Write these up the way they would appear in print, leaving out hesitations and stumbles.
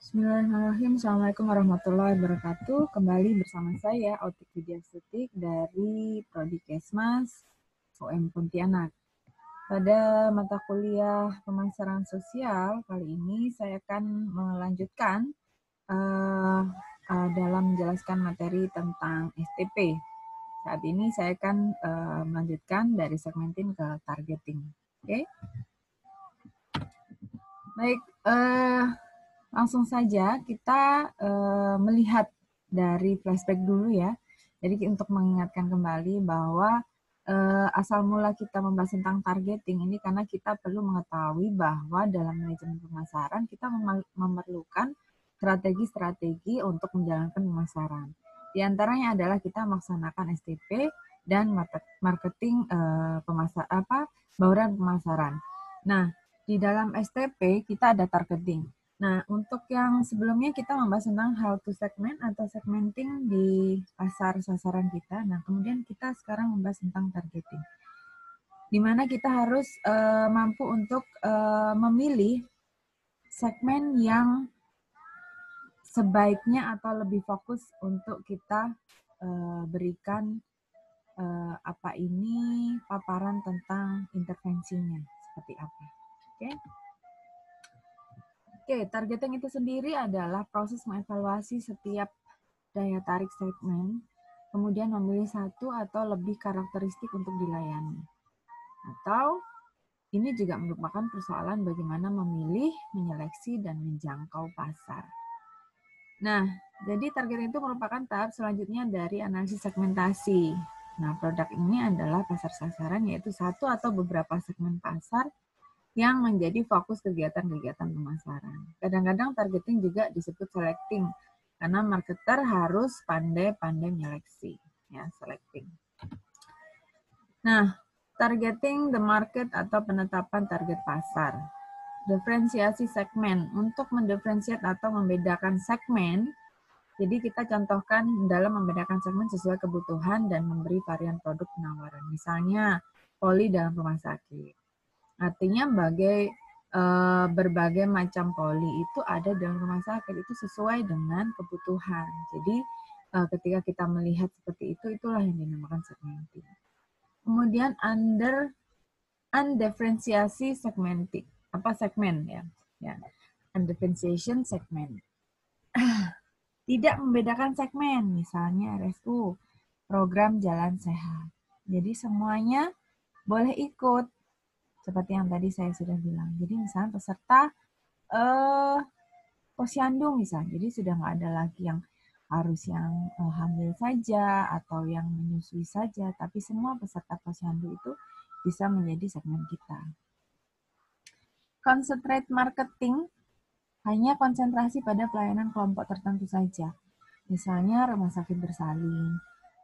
Bismillahirrahmanirrahim. Assalamualaikum warahmatullahi wabarakatuh. Kembali bersama saya, Autik Widyastuti dari Prodi Kesmas UM Pontianak. Pada mata kuliah pemasaran sosial, kali ini saya akan melanjutkan dalam menjelaskan materi tentang STP. Saat ini saya akan melanjutkan dari segmenting ke targeting. Oke? Baik, langsung saja kita melihat dari flashback dulu ya. Jadi untuk mengingatkan kembali bahwa asal mula kita membahas tentang targeting ini karena kita perlu mengetahui bahwa dalam manajemen pemasaran kita memerlukan strategi-strategi untuk menjalankan pemasaran. Di antaranya adalah kita melaksanakan STP dan marketing bauran pemasaran. Nah, di dalam STP kita ada targeting. Nah, untuk yang sebelumnya kita membahas tentang how to segment atau segmenting di pasar sasaran kita. Nah, kemudian kita sekarang membahas tentang targeting. Di mana kita harus mampu untuk memilih segmen yang sebaiknya atau lebih fokus untuk kita berikan paparan tentang intervensinya seperti apa. Oke. Oke, targeting itu sendiri adalah proses mengevaluasi setiap daya tarik segmen, kemudian memilih satu atau lebih karakteristik untuk dilayani. Atau ini juga merupakan persoalan bagaimana memilih, menyeleksi, dan menjangkau pasar. Nah, jadi targeting itu merupakan tahap selanjutnya dari analisis segmentasi. Nah, produk ini adalah pasar sasaran, yaitu satu atau beberapa segmen pasar yang menjadi fokus kegiatan-kegiatan pemasaran. Kadang-kadang targeting juga disebut selecting, karena marketer harus pandai-pandai menyeleksi, ya, selecting. Nah, targeting the market atau penetapan target pasar. Diferensiasi segmen. Untuk mendiferensiat atau membedakan segmen, jadi kita contohkan dalam membedakan segmen sesuai kebutuhan dan memberi varian produk penawaran. Misalnya, poli dalam rumah sakit. Artinya berbagai macam poli itu ada dalam rumah sakit, itu sesuai dengan kebutuhan. Jadi ketika kita melihat seperti itu, itulah yang dinamakan segmenting. Kemudian undifferentiasi segmenting. Apa segmen ya? Undifferentiation segment. Tidak membedakan segmen, misalnya RSU, program jalan sehat. Jadi semuanya boleh ikut. Seperti yang tadi saya sudah bilang. Jadi misalnya peserta posyandu misalnya. Jadi sudah nggak ada lagi yang harus yang hamil saja atau yang menyusui saja. Tapi semua peserta posyandu itu bisa menjadi segmen kita. Concentrate marketing hanya konsentrasi pada pelayanan kelompok tertentu saja. Misalnya rumah sakit bersalin,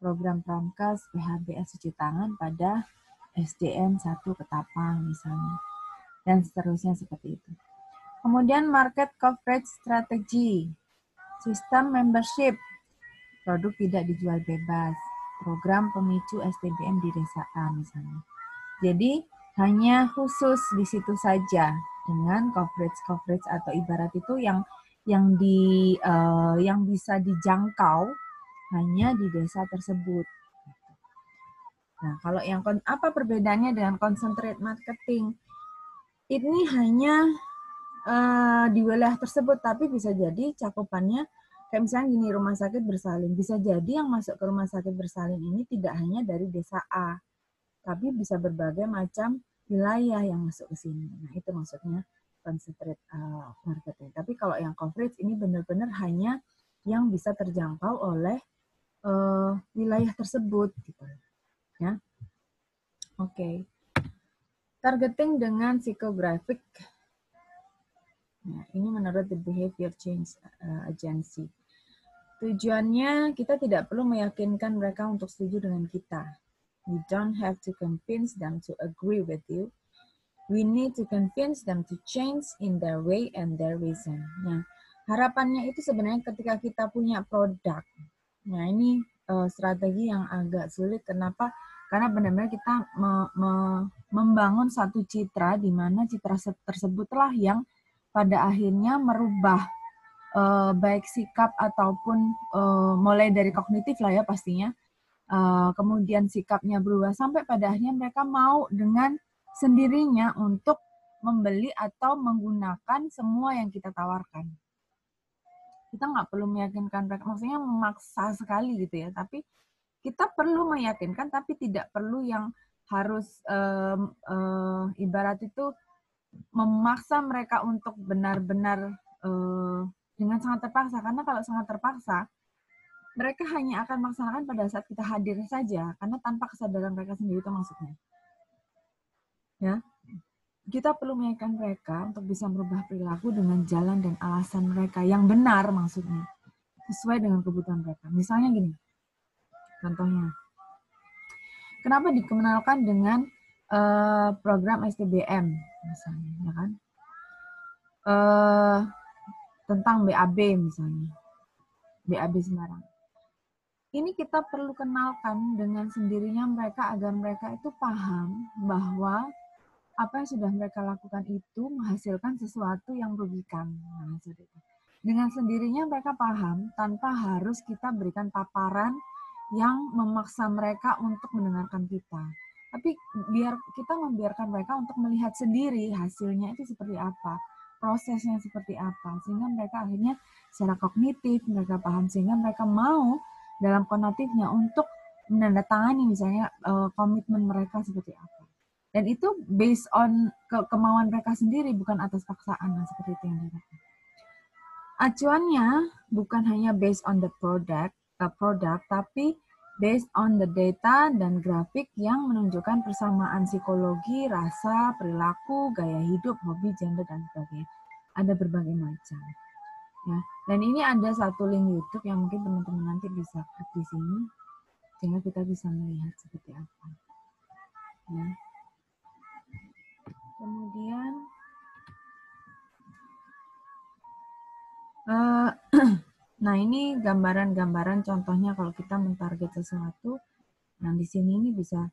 program Pramkas, PHBS cuci tangan pada SDN 1 Ketapang misalnya, dan seterusnya seperti itu. Kemudian market coverage strategy, sistem membership, produk tidak dijual bebas, program pemicu STBM di desa A misalnya. Jadi hanya khusus di situ saja dengan coverage atau ibarat itu yang bisa dijangkau hanya di desa tersebut. Nah, kalau yang apa perbedaannya dengan concentrate marketing? Ini hanya di wilayah tersebut, tapi bisa jadi cakupannya kayak misalnya gini, rumah sakit bersalin. Bisa jadi yang masuk ke rumah sakit bersalin ini tidak hanya dari desa A, tapi bisa berbagai macam wilayah yang masuk ke sini. Nah, itu maksudnya concentrate marketing. Tapi kalau yang coverage ini benar-benar hanya yang bisa terjangkau oleh wilayah tersebut, gitu. Ya. Oke. Targeting dengan psikografik. Nah, ini menurut The Behavior Change Agency. Tujuannya kita tidak perlu meyakinkan mereka untuk setuju dengan kita. We don't have to convince them to agree with you. We need to convince them to change in their way and their reason. Nah, harapannya itu sebenarnya ketika kita punya produk. Nah, ini strategi yang agak sulit. Kenapa? Karena benar-benar kita membangun satu citra di mana citra tersebutlah yang pada akhirnya merubah baik sikap ataupun mulai dari kognitif lah ya pastinya, kemudian sikapnya berubah sampai pada akhirnya mereka mau dengan sendirinya untuk membeli atau menggunakan semua yang kita tawarkan. Kita nggak perlu meyakinkan mereka, maksudnya memaksa sekali gitu ya, tapi kita perlu meyakinkan, tapi tidak perlu yang harus ibarat itu memaksa mereka untuk benar-benar dengan sangat terpaksa. Karena kalau sangat terpaksa, mereka hanya akan melaksanakan pada saat kita hadir saja, karena tanpa kesadaran mereka sendiri, itu maksudnya. Ya, kita perlu meyakinkan mereka untuk bisa merubah perilaku dengan jalan dan alasan mereka yang benar, maksudnya sesuai dengan kebutuhan mereka. Misalnya gini, contohnya, kenapa dikenalkan dengan program STBM, misalnya, ya kan? Tentang BAB misalnya, BAB Semarang. Ini kita perlu kenalkan dengan sendirinya mereka agar mereka itu paham bahwa apa yang sudah mereka lakukan itu menghasilkan sesuatu yang merugikan. Nah, dengan sendirinya mereka paham tanpa harus kita berikan paparan yang memaksa mereka untuk mendengarkan kita. Tapi biar kita membiarkan mereka untuk melihat sendiri hasilnya itu seperti apa, prosesnya seperti apa, sehingga mereka akhirnya secara kognitif mereka paham, sehingga mereka mau dalam konatifnya untuk menandatangani misalnya komitmen mereka seperti apa. Dan itu based on kemauan mereka sendiri, bukan atas paksaan. Nah, seperti itu yang dilakukan. Acuannya bukan hanya based on the product, tapi based on the data dan grafik yang menunjukkan persamaan psikologi, rasa, perilaku, gaya hidup, hobi, gender, dan sebagainya. Ada berbagai macam. Ya, dan ini ada satu link YouTube yang mungkin teman-teman nanti bisa klik di sini, sehingga kita bisa melihat seperti apa. Ya. Kemudian, nah ini gambaran-gambaran contohnya kalau kita mentarget sesuatu. Nah di sini ini bisa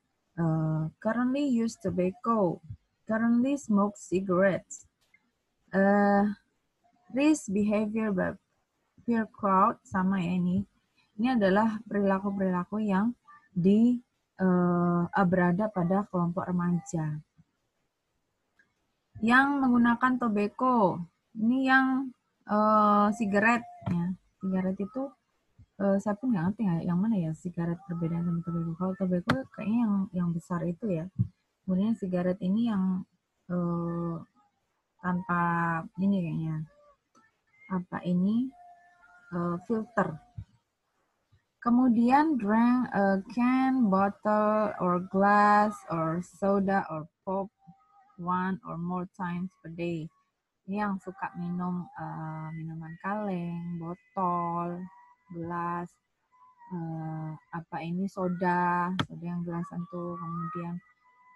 currently use tobacco, currently smoke cigarettes, risk behavior by peer crowd, sama ya ini. Ini adalah perilaku-perilaku yang berada pada kelompok remaja. Yang menggunakan tobacco, ini yang sigaret, ya. Sigaret itu saya pun nggak ngerti yang mana ya sigaret perbedaan sama tobacco. Kalau tobacco kayaknya yang besar itu ya. Kemudian sigaret ini yang tanpa ini kayaknya apa ini filter. Kemudian drink a can, bottle, or glass, or soda, or pop one or more times per day. Ini yang suka minum minuman kaleng, botol, gelas, apa ini soda yang gelasan tuh. Kemudian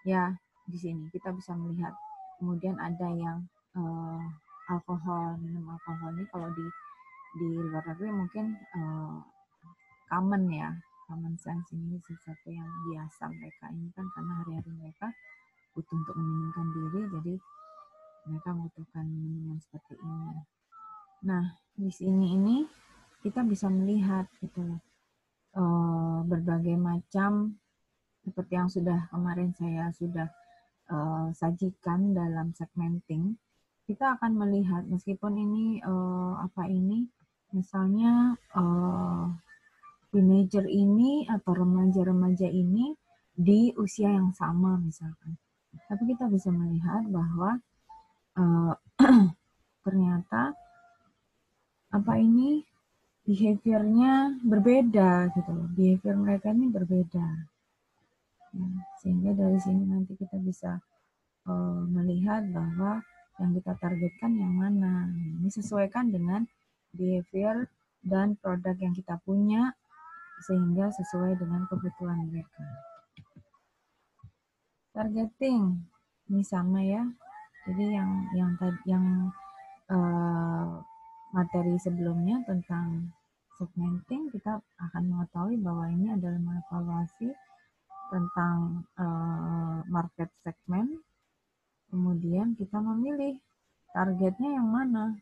ya di sini kita bisa melihat. Kemudian ada yang alkohol, minum alkohol ini kalau di luar negeri mungkin common ya, common sense, ini sesuatu yang biasa mereka ini kan karena hari-hari mereka butuh untuk menenangkan diri, jadi mereka membutuhkan minuman seperti ini. Nah di sini ini kita bisa melihat gitu berbagai macam seperti yang sudah kemarin saya sudah sajikan dalam segmenting. Kita akan melihat meskipun ini misalnya teenager ini atau remaja-remaja ini di usia yang sama misalkan, tapi kita bisa melihat bahwa ternyata behaviornya berbeda gitu loh, behavior mereka ini berbeda. Ya, sehingga dari sini nanti kita bisa melihat bahwa yang kita targetkan yang mana. Ini sesuaikan dengan behavior dan produk yang kita punya sehingga sesuai dengan kebutuhan mereka. Targeting ini sama ya. Jadi yang materi sebelumnya tentang segmenting, kita akan mengetahui bahwa ini adalah mengevaluasi tentang market segment. Kemudian kita memilih targetnya yang mana,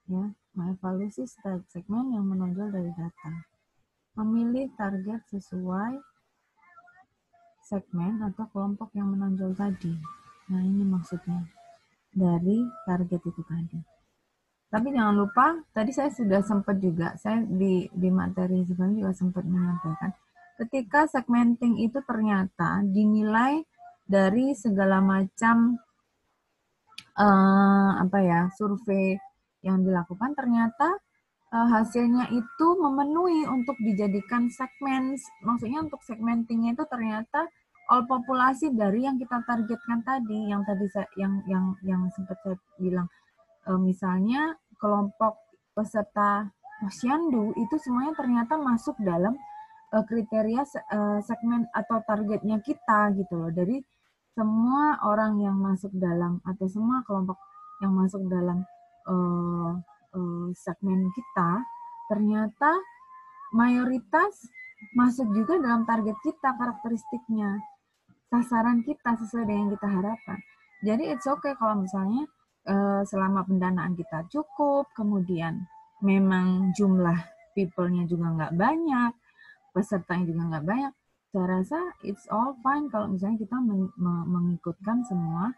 ya. Mengevaluasi segmen yang menonjol dari data. Memilih target sesuai segmen atau kelompok yang menonjol tadi. Nah, ini maksudnya dari target itu tadi. Tapi jangan lupa, tadi saya sudah sempat juga, saya di materi sebelumnya juga sempat menyampaikan, ketika segmenting itu ternyata dinilai dari segala macam survei yang dilakukan, ternyata hasilnya itu memenuhi untuk dijadikan segmen, maksudnya untuk segmentingnya itu ternyata all populasi dari yang kita targetkan tadi, yang tadi saya yang sempat saya bilang, misalnya kelompok peserta posyandu itu semuanya ternyata masuk dalam kriteria segmen atau targetnya kita gitu loh. Dari semua orang yang masuk dalam atau semua kelompok yang masuk dalam segmen kita, ternyata mayoritas masuk juga dalam target kita, karakteristiknya, sasaran kita sesuai dengan yang kita harapkan. Jadi it's okay kalau misalnya selama pendanaan kita cukup, kemudian memang jumlah people-nya juga nggak banyak, pesertanya juga nggak banyak, saya rasa it's all fine kalau misalnya kita mengikutkan semua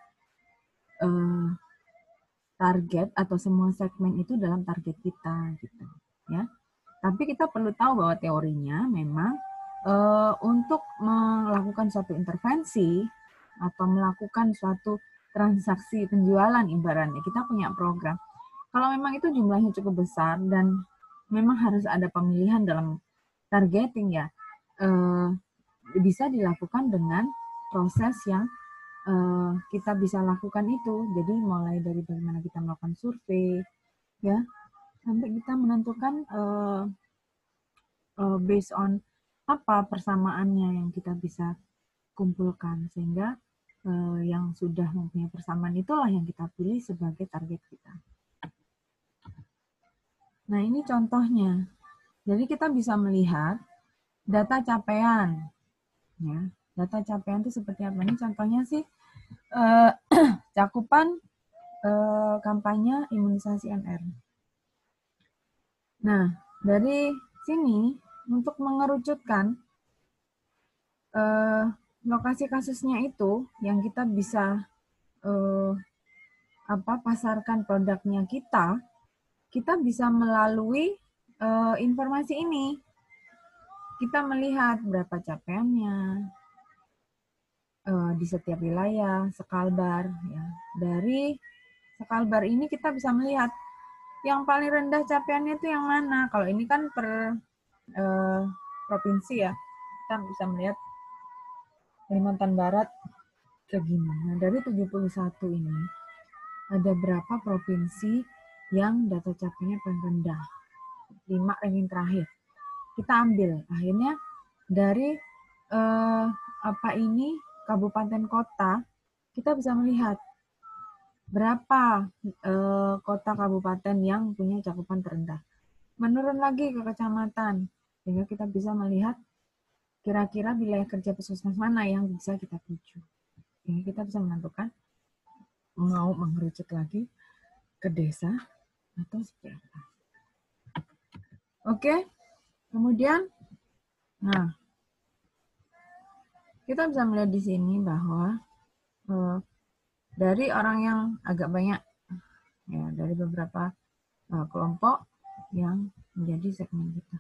target atau semua segmen itu dalam target kita gitu ya. Tapi kita perlu tahu bahwa teorinya memang untuk melakukan suatu intervensi atau melakukan suatu transaksi penjualan, ibaratnya kita punya program. Kalau memang itu jumlahnya cukup besar dan memang harus ada pemilihan dalam targeting ya, bisa dilakukan dengan proses yang kita bisa lakukan itu. Jadi mulai dari bagaimana kita melakukan survei, ya, sampai kita menentukan based on apa persamaannya yang kita bisa kumpulkan, sehingga yang sudah mempunyai persamaan itulah yang kita pilih sebagai target kita. Nah, ini contohnya. Jadi kita bisa melihat data capaian. Ya, data capaian itu seperti apa? Ini contohnya sih cakupan kampanye imunisasi MR. Nah, dari sini untuk mengerucutkan lokasi kasusnya itu yang kita bisa pasarkan produknya kita bisa melalui informasi ini. Kita melihat berapa capaiannya di setiap wilayah, Sekalbar. Ya. Dari Sekalbar ini kita bisa melihat yang paling rendah capaiannya itu yang mana. Kalau ini kan per provinsi ya, kita bisa melihat Kalimantan Barat segini. Nah, dari 71 ini, ada berapa provinsi yang data capaiannya paling rendah? 5 ranking terakhir. Kita ambil, akhirnya dari kabupaten kota, kita bisa melihat berapa kota kabupaten yang punya cakupan terendah. Menurun lagi ke kecamatan, sehingga kita bisa melihat kira-kira wilayah kerja puskesmas mana yang bisa kita tuju. Sehingga kita bisa menentukan mau mengerucut lagi ke desa atau seperti apa. Oke, kemudian, nah, kita bisa melihat di sini bahwa dari orang yang agak banyak, ya, dari beberapa kelompok yang menjadi segmen kita.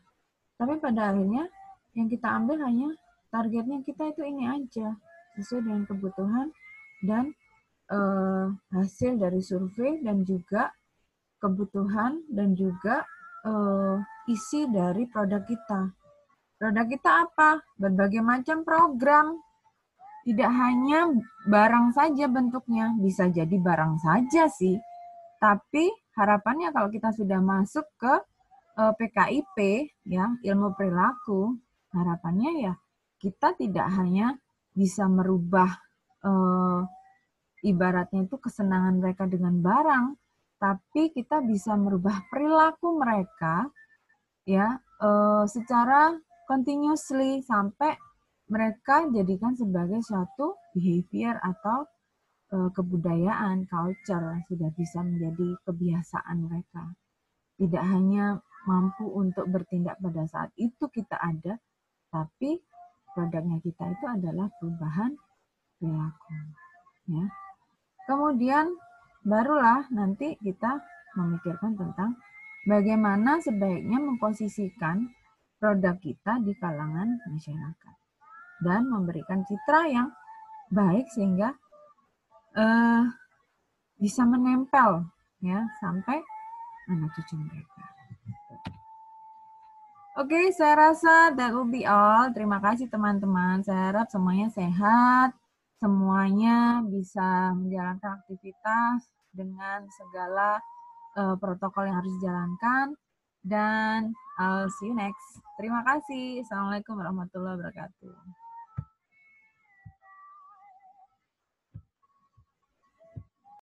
Tapi pada akhirnya yang kita ambil hanya targetnya kita itu ini aja, sesuai dengan kebutuhan dan hasil dari survei dan juga kebutuhan dan juga isi dari produk kita. Produk kita apa? Berbagai macam program. Tidak hanya barang saja bentuknya, bisa jadi barang saja sih. Tapi harapannya kalau kita sudah masuk ke PKIP, ya, ilmu perilaku, harapannya ya kita tidak hanya bisa merubah ibaratnya itu kesenangan mereka dengan barang, tapi kita bisa merubah perilaku mereka ya secara continuously sampai mereka jadikan sebagai suatu behavior atau kebudayaan, culture, sudah bisa menjadi kebiasaan mereka. tidak hanya mampu untuk bertindak pada saat itu kita ada, tapi produknya kita itu adalah perubahan perilaku. Ya. Kemudian barulah nanti kita memikirkan tentang bagaimana sebaiknya memposisikan produk kita di kalangan masyarakat dan memberikan citra yang baik sehingga bisa menempel ya sampai anak cucu mereka. Oke, saya rasa that will be all. Terima kasih teman-teman. Saya harap semuanya sehat, semuanya bisa menjalankan aktivitas dengan segala protokol yang harus dijalankan. Dan I'll see you next. Terima kasih. Assalamualaikum warahmatullahi wabarakatuh.